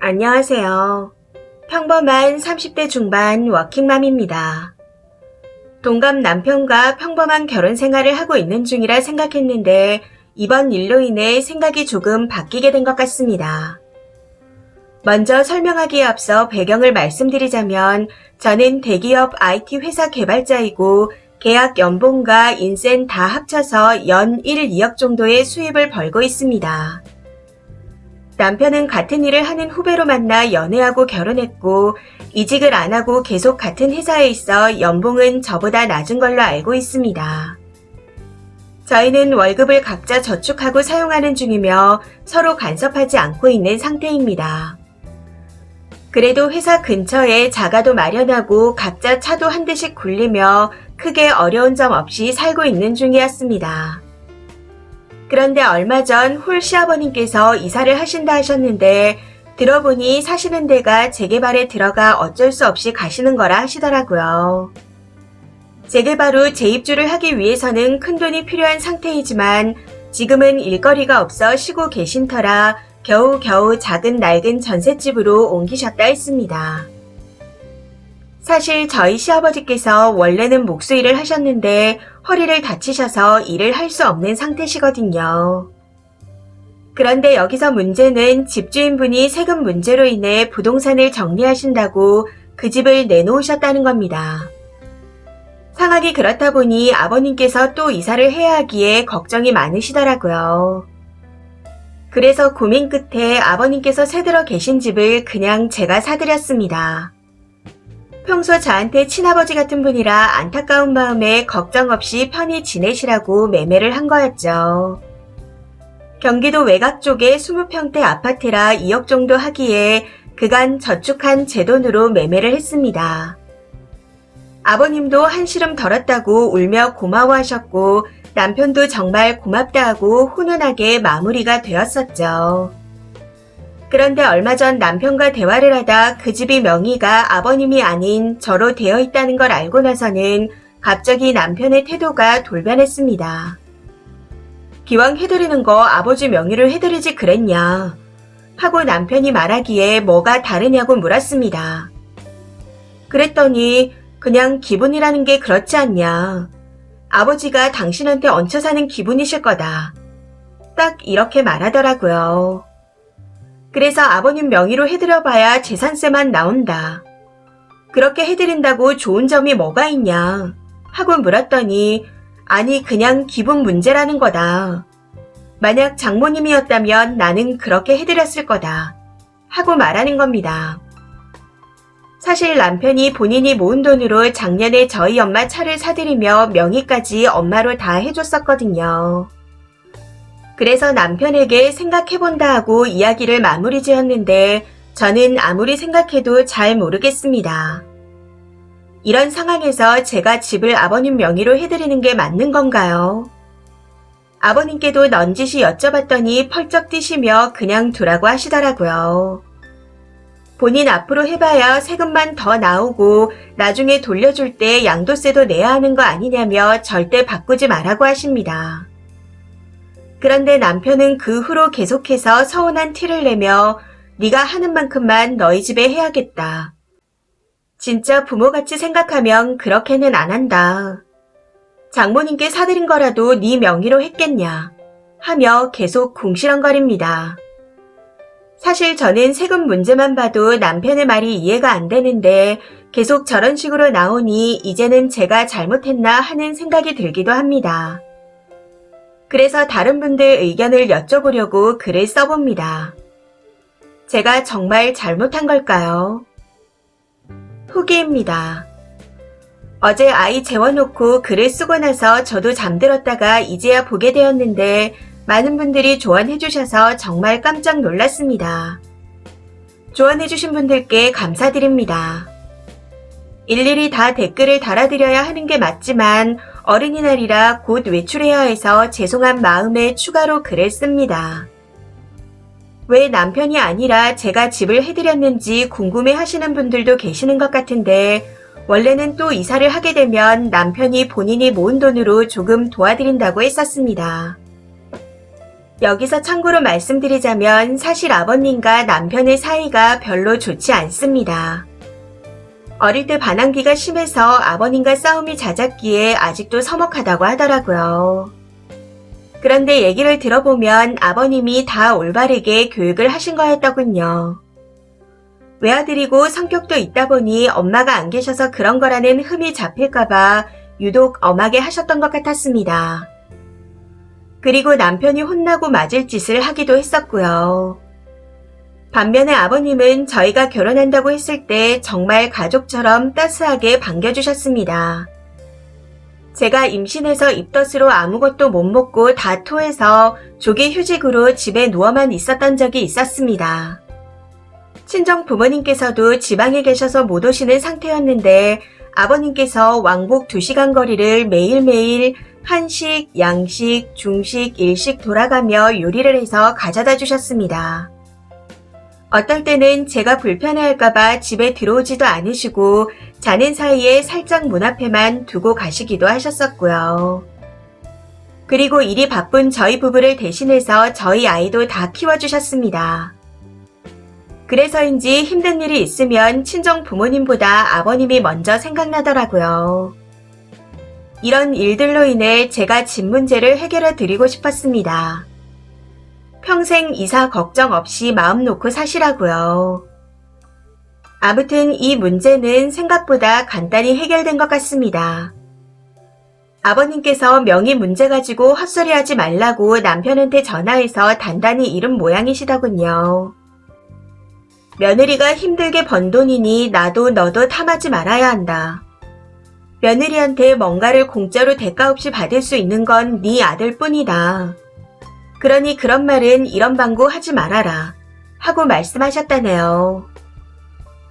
안녕하세요. 평범한 30대 중반 워킹맘입니다. 동갑 남편과 평범한 결혼 생활을 하고 있는 중이라 생각했는데 이번 일로 인해 생각이 조금 바뀌게 된 것 같습니다. 먼저 설명하기에 앞서 배경을 말씀드리자면 저는 대기업 IT 회사 개발자이고 계약 연봉과 인센 다 합쳐서 연 1, 2억 정도의 수입을 벌고 있습니다. 남편은 같은 일을 하는 후배로 만나 연애하고 결혼했고 이직을 안 하고 계속 같은 회사에 있어 연봉은 저보다 낮은 걸로 알고 있습니다. 저희는 월급을 각자 저축하고 사용하는 중이며 서로 간섭하지 않고 있는 상태입니다. 그래도 회사 근처에 자가도 마련하고 각자 차도 한 대씩 굴리며 크게 어려운 점 없이 살고 있는 중이었습니다. 그런데 얼마 전 홀 시아버님께서 이사를 하신다 하셨는데 들어보니 사시는 데가 재개발에 들어가 어쩔 수 없이 가시는 거라 하시더라고요. 재개발 후 재입주를 하기 위해서는 큰돈이 필요한 상태이지만 지금은 일거리가 없어 쉬고 계신 터라 겨우겨우 작은 낡은 전셋집으로 옮기셨다 했습니다. 사실 저희 시아버지께서 원래는 목수 일을 하셨는데 허리를 다치셔서 일을 할 수 없는 상태시거든요. 그런데 여기서 문제는 집주인분이 세금 문제로 인해 부동산을 정리하신다고 그 집을 내놓으셨다는 겁니다. 상황이 그렇다 보니 아버님께서 또 이사를 해야 하기에 걱정이 많으시더라고요. 그래서 고민 끝에 아버님께서 새들어 계신 집을 그냥 제가 사드렸습니다. 평소 저한테 친아버지 같은 분이라 안타까운 마음에 걱정 없이 편히 지내시라고 매매를 한 거였죠. 경기도 외곽 쪽에 20평대 아파트라 2억 정도 하기에 그간 저축한 제 돈으로 매매를 했습니다. 아버님도 한시름 덜었다고 울며 고마워하셨고 남편도 정말 고맙다 하고 훈훈하게 마무리가 되었었죠. 그런데 얼마 전 남편과 대화를 하다 그 집이 명의가 아버님이 아닌 저로 되어 있다는 걸 알고 나서는 갑자기 남편의 태도가 돌변했습니다. 기왕 해드리는 거 아버지 명의로 해드리지 그랬냐 하고 남편이 말하기에 뭐가 다르냐고 물었습니다. 그랬더니 그냥 기분이라는 게 그렇지 않냐. 아버지가 당신한테 얹혀 사는 기분이실 거다. 딱 이렇게 말하더라고요. 그래서 아버님 명의로 해드려봐야 재산세만 나온다. 그렇게 해드린다고 좋은 점이 뭐가 있냐 하고 물었더니 아니 그냥 기분 문제라는 거다. 만약 장모님이었다면 나는 그렇게 해드렸을 거다 하고 말하는 겁니다. 사실 남편이 본인이 모은 돈으로 작년에 저희 엄마 차를 사드리며 명의까지 엄마로 다 해줬었거든요. 그래서 남편에게 생각해본다 하고 이야기를 마무리 지었는데 저는 아무리 생각해도 잘 모르겠습니다. 이런 상황에서 제가 집을 아버님 명의로 해드리는 게 맞는 건가요? 아버님께도 넌지시 여쭤봤더니 펄쩍 뛰시며 그냥 두라고 하시더라고요. 본인 앞으로 해봐야 세금만 더 나오고 나중에 돌려줄 때 양도세도 내야 하는 거 아니냐며 절대 바꾸지 말라고 하십니다. 그런데 남편은 그 후로 계속해서 서운한 티를 내며 네가 하는 만큼만 너희 집에 해야겠다. 진짜 부모같이 생각하면 그렇게는 안 한다. 장모님께 사드린 거라도 네 명의로 했겠냐 하며 계속 궁시렁거립니다. 사실 저는 세금 문제만 봐도 남편의 말이 이해가 안 되는데 계속 저런 식으로 나오니 이제는 제가 잘못했나 하는 생각이 들기도 합니다. 그래서 다른 분들 의견을 여쭤보려고 글을 써봅니다. 제가 정말 잘못한 걸까요? 후기입니다. 어제 아이 재워놓고 글을 쓰고 나서 저도 잠들었다가 이제야 보게 되었는데 많은 분들이 조언해주셔서 정말 깜짝 놀랐습니다. 조언해주신 분들께 감사드립니다. 일일이 다 댓글을 달아드려야 하는 게 맞지만 어린이날이라 곧 외출해야 해서 죄송한 마음에 추가로 글을 씁니다. 왜 남편이 아니라 제가 집을 해드렸는지 궁금해 하시는 분들도 계시는 것 같은데 원래는 또 이사를 하게 되면 남편이 본인이 모은 돈으로 조금 도와드린다고 했었습니다. 여기서 참고로 말씀드리자면 사실 아버님과 남편의 사이가 별로 좋지 않습니다. 어릴 때 반항기가 심해서 아버님과 싸움이 잦았기에 아직도 서먹하다고 하더라고요. 그런데 얘기를 들어보면 아버님이 다 올바르게 교육을 하신 거였더군요. 외아들이고 성격도 있다 보니 엄마가 안 계셔서 그런 거라는 흠이 잡힐까봐 유독 엄하게 하셨던 것 같았습니다. 그리고 남편이 혼나고 맞을 짓을 하기도 했었고요. 반면에 아버님은 저희가 결혼한다고 했을 때 정말 가족처럼 따스하게 반겨주셨습니다. 제가 임신해서 입덧으로 아무것도 못 먹고 다 토해서 조기 휴직으로 집에 누워만 있었던 적이 있었습니다. 친정 부모님께서도 지방에 계셔서 못 오시는 상태였는데 아버님께서 왕복 2시간 거리를 매일매일 한식, 양식, 중식, 일식 돌아가며 요리를 해서 가져다 주셨습니다. 어떨 때는 제가 불편해할까봐 집에 들어오지도 않으시고 자는 사이에 살짝 문 앞에만 두고 가시기도 하셨었고요. 그리고 일이 바쁜 저희 부부를 대신해서 저희 아이도 다 키워주셨습니다. 그래서인지 힘든 일이 있으면 친정 부모님보다 아버님이 먼저 생각나더라고요. 이런 일들로 인해 제가 집 문제를 해결해 드리고 싶었습니다. 평생 이사 걱정 없이 마음 놓고 사시라고요. 아무튼 이 문제는 생각보다 간단히 해결된 것 같습니다. 아버님께서 명의 문제 가지고 헛소리하지 말라고 남편한테 전화해서 단단히 이른 모양이시더군요. 며느리가 힘들게 번 돈이니 나도 너도 탐하지 말아야 한다. 며느리한테 뭔가를 공짜로 대가 없이 받을 수 있는 건 네 아들뿐이다. 그러니 그런 말은 이런 방구 하지 말아라 하고 말씀하셨다네요.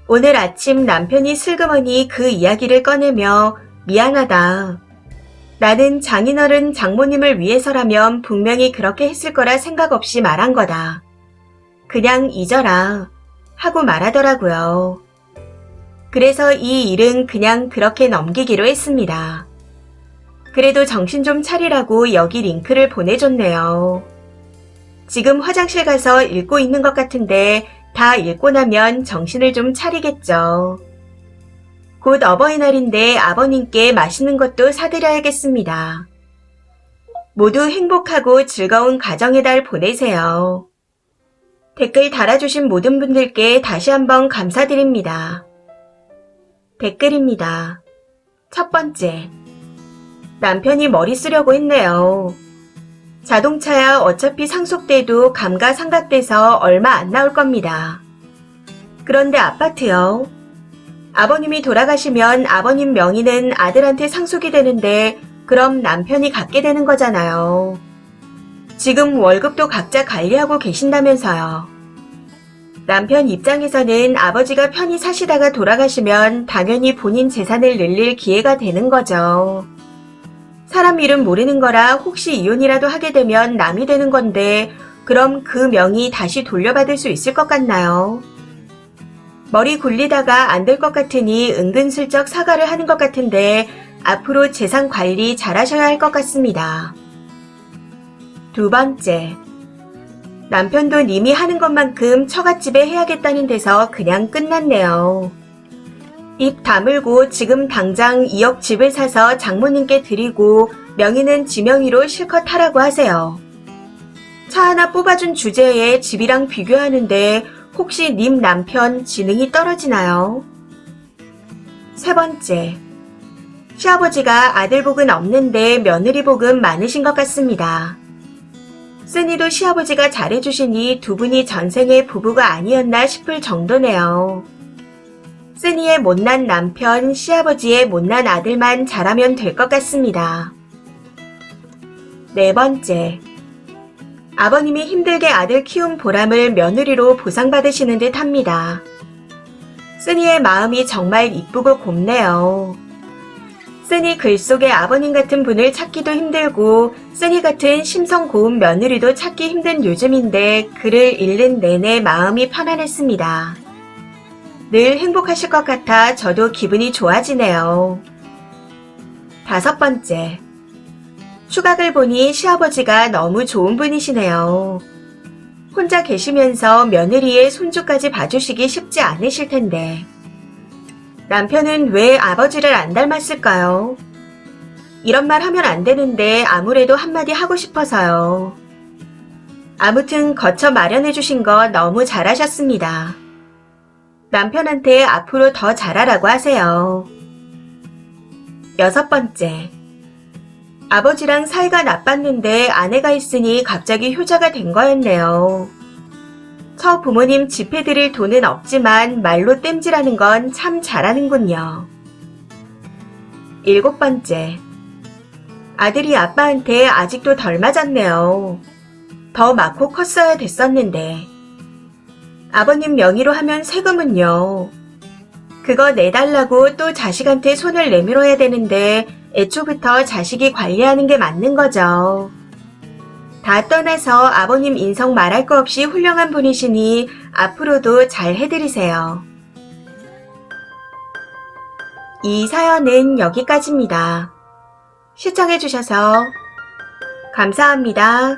오늘 아침 남편이 슬그머니 그 이야기를 꺼내며 미안하다. 나는 장인어른 장모님을 위해서라면 분명히 그렇게 했을 거라 생각 없이 말한 거다. 그냥 잊어라 하고 말하더라고요. 그래서 이 일은 그냥 그렇게 넘기기로 했습니다. 그래도 정신 좀 차리라고 여기 링크를 보내줬네요. 지금 화장실 가서 읽고 있는 것 같은데 다 읽고 나면 정신을 좀 차리겠죠. 곧 어버이날인데 아버님께 맛있는 것도 사드려야겠습니다. 모두 행복하고 즐거운 가정의 달 보내세요. 댓글 달아주신 모든 분들께 다시 한번 감사드립니다. 댓글입니다. 첫 번째, 남편이 머리 쓰려고 했네요. 자동차야 어차피 상속돼도 감가상각돼서 얼마 안 나올 겁니다. 그런데 아파트요. 아버님이 돌아가시면 아버님 명의는 아들한테 상속이 되는데 그럼 남편이 갖게 되는 거잖아요. 지금 월급도 각자 관리하고 계신다면서요. 남편 입장에서는 아버지가 편히 사시다가 돌아가시면 당연히 본인 재산을 늘릴 기회가 되는 거죠. 사람 일은 모르는 거라 혹시 이혼이라도 하게 되면 남이 되는 건데 그럼 그 명의 다시 돌려받을 수 있을 것 같나요? 머리 굴리다가 안 될 것 같으니 은근슬쩍 사과를 하는 것 같은데 앞으로 재산 관리 잘하셔야 할 것 같습니다. 두 번째, 남편도 님이 하는 것만큼 처갓집에 해야겠다는 데서 그냥 끝났네요. 입 다물고 지금 당장 2억 집을 사서 장모님께 드리고 명의는 지명의로 실컷 하라고 하세요. 차 하나 뽑아준 주제에 집이랑 비교하는데 혹시 님 남편 지능이 떨어지나요? 세 번째, 시아버지가 아들 복은 없는데 며느리 복은 많으신 것 같습니다. 쓰니도 시아버지가 잘해주시니 두 분이 전생에 부부가 아니었나 싶을 정도네요. 쓰니의 못난 남편, 시아버지의 못난 아들만 잘하면 될 것 같습니다. 네 번째, 아버님이 힘들게 아들 키운 보람을 며느리로 보상받으시는 듯 합니다. 쓰니의 마음이 정말 이쁘고 곱네요. 쓰니 글 속에 아버님 같은 분을 찾기도 힘들고 쓰니 같은 심성 고운 며느리도 찾기 힘든 요즘인데 글을 읽는 내내 마음이 편안했습니다. 늘 행복하실 것 같아 저도 기분이 좋아지네요. 다섯 번째, 추각을 보니 시아버지가 너무 좋은 분이시네요. 혼자 계시면서 며느리의 손주까지 봐주시기 쉽지 않으실 텐데. 남편은 왜 아버지를 안 닮았을까요? 이런 말 하면 안 되는데 아무래도 한마디 하고 싶어서요. 아무튼 거처 마련해 주신 거 너무 잘하셨습니다. 남편한테 앞으로 더 잘하라고 하세요. 6번째. 아버지랑 사이가 나빴는데 아내가 있으니 갑자기 효자가 된 거였네요. 처 부모님 집해드릴 돈은 없지만 말로 땜질하는 건 참 잘하는군요. 7번째. 아들이 아빠한테 아직도 덜 맞았네요. 더 맞고 컸어야 됐었는데. 아버님 명의로 하면 세금은요. 그거 내달라고 또 자식한테 손을 내밀어야 되는데 애초부터 자식이 관리하는 게 맞는 거죠. 다 떠나서 아버님 인성 말할 거 없이 훌륭한 분이시니 앞으로도 잘 해드리세요. 이 사연은 여기까지입니다. 시청해주셔서 감사합니다.